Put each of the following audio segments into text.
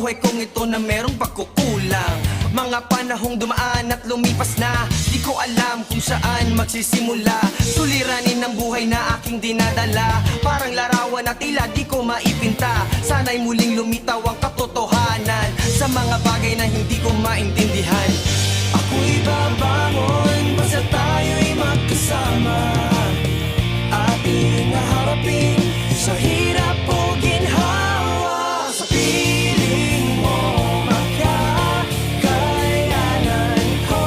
buhay kong ito na merong pagkukulang. Mga panahong dumaan at lumipas na, di ko alam kung saan magsisimula. Suliranin ng buhay na aking dinadala, parang larawan na tila di ko maipinta. Sana'y muling lumitaw ang katotohanan sa mga bagay na hindi ko maintindihan. Ako'y babangon basta tayo'y magkasama, ating harapin sa hirap o ginhawa. Sa piling mo makakayanan ko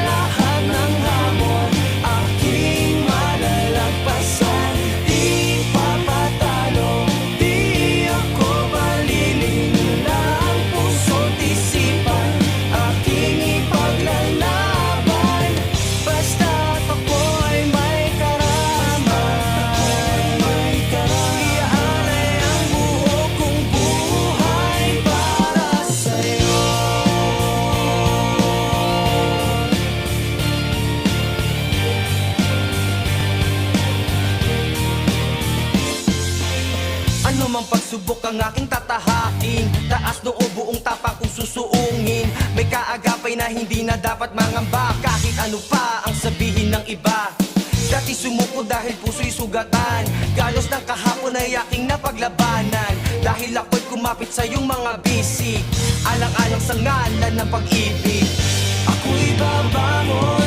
lahat ng hamon, aking malalagpasan. Di papatalo, di ako malilinlang, puso't isipan aking ipaglalaban. Basta't ako'y may karamay, iaalay ang buo kong buhay para sa'yo. Ano mang pagsubok ang aking tatahakin, taas noo buong tapak kong susuungin. May kaagapay na hindi na dapat mangamba, kahit ano pa ang sabihin ng iba. Dati sumuko dahil puso'y sugatan, galos ng kahapon ay aking napaglabanan. Dahil ako'y kumapit sa iyong mga bisig, alang-alang sa ngalan ng pag-ibig. Ako'y babangon